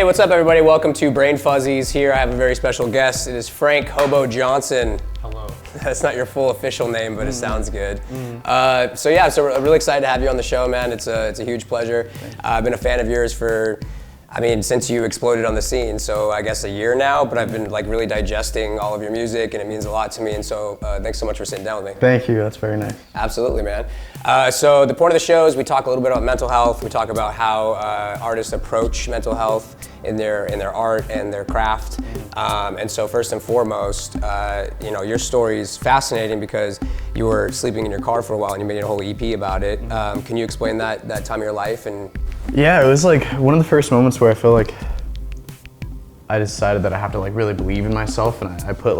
what's up, everybody? Welcome to Brain Fuzzies. Here I have a very special guest. It is Frank Hobo Johnson. Hello. That's not your full official name, but it sounds good. So we're really excited to have you on the show, man. It's a huge pleasure. I've been a fan of yours for, since you exploded on the scene. So I guess a year now, but I've been really digesting all of your music, and it means a lot to me. And so thanks so much for sitting down with me. Thank you. That's very nice. Absolutely, man. So the point of the show is we talk a little bit about mental health. We talk about how artists approach mental health in their art and their craft. And so first and foremost, your story is fascinating because you were sleeping in your car for a while and you made a whole EP about it. Can you explain that time of your life? And yeah, it was like one of the first moments where I feel like I decided that I have to really believe in myself, and I put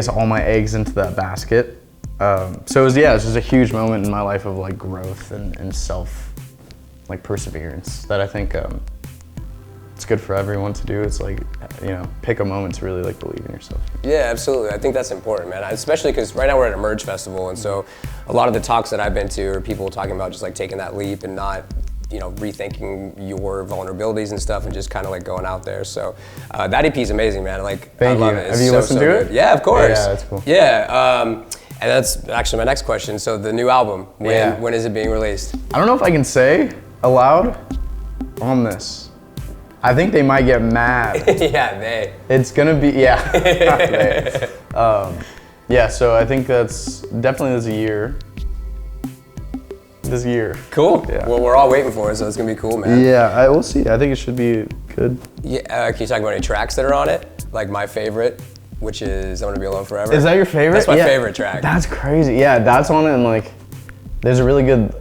all my eggs into that basket. So it was just a huge moment in my life of growth and self perseverance that I think it's good for everyone to do. It's pick a moment to really believe in yourself. Yeah, absolutely. I think that's important, man. Especially because right now we're at a Merge Festival, and so a lot of the talks that I've been to are people talking about just taking that leap and not rethinking your vulnerabilities and stuff and just kind of going out there. So that EP is amazing, man. Thank you. It. Have you listened to it? Yeah, of course. Yeah, that's cool. Yeah, and that's actually my next question. So the new album, when is it being released? I don't know if I can say aloud on this. I think they might get mad. Yeah, they. It's gonna be, they. So I think that's definitely this year. Cool. Yeah. Well, we're all waiting for it, so it's gonna be cool, man. Yeah, we'll see. I think it should be good. Yeah. Can you talk about any tracks that are on it? My favorite, which is "I'm Gonna Be Alone Forever." Is that your favorite? That's my favorite track. That's crazy. Yeah, that's on it, and there's a really good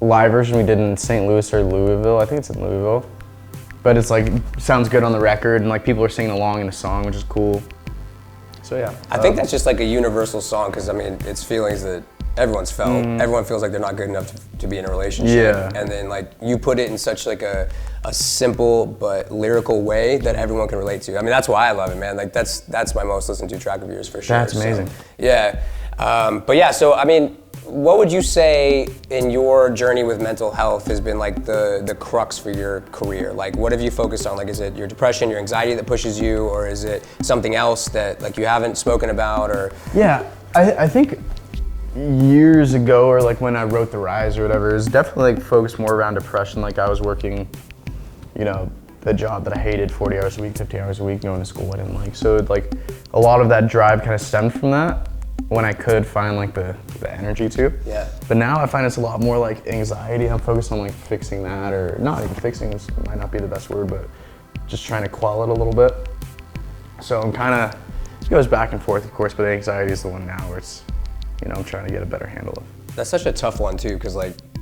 live version we did in St. Louis or Louisville. I think it's in Louisville. But it's sounds good on the record, and people are singing along in the song, which is cool. So yeah. I think that's just a universal song, because it's feelings that everyone's felt. Everyone feels like they're not good enough to be in a relationship. Yeah. And then you put it in such a simple but lyrical way that everyone can relate to. That's why I love it, man. That's my most listened to track of yours for sure. That's amazing. So, yeah. What would you say in your journey with mental health has been the crux for your career? What have you focused on? Is it your depression, your anxiety that pushes you, or is it something else that you haven't spoken about? Or yeah, I think years ago, or when I wrote The Rise or whatever, it was definitely focused more around depression. I was working, a job that I hated, 40 hours a week, 50 hours a week, going to school I didn't like. So a lot of that drive kind of stemmed from that, when I could find the energy to. Yeah. But now I find it's a lot more anxiety. I'm focused on fixing that, or not even fixing, this might not be the best word, but just trying to quell it a little bit. So I'm it goes back and forth, of course, but anxiety is the one now where it's, I'm trying to get a better handle of. That's such a tough one too, because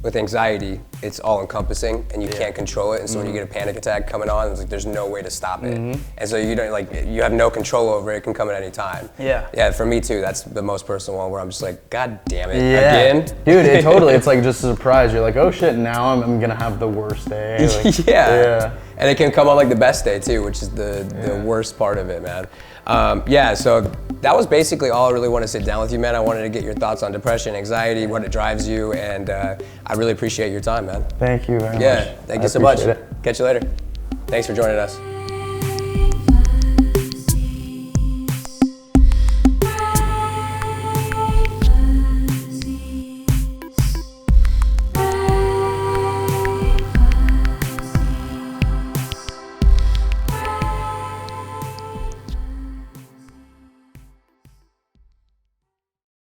with anxiety, it's all encompassing and you can't control it. And so when you get a panic attack coming on, it's there's no way to stop it. And so you don't you have no control over it. It can come at any time. Yeah. Yeah, for me too, that's the most personal one where I'm just God damn it, again? Dude, it's just a surprise. You're oh shit, now I'm gonna have the worst day. Yeah. And it can come on the best day too, which is the worst part of it, man. So that was basically all I really want to sit down with you, man. I wanted to get your thoughts on depression, anxiety, what it drives you, and I really appreciate your time, man. Thank you very much. Yeah, thank you so much. Catch you later. Thanks for joining us.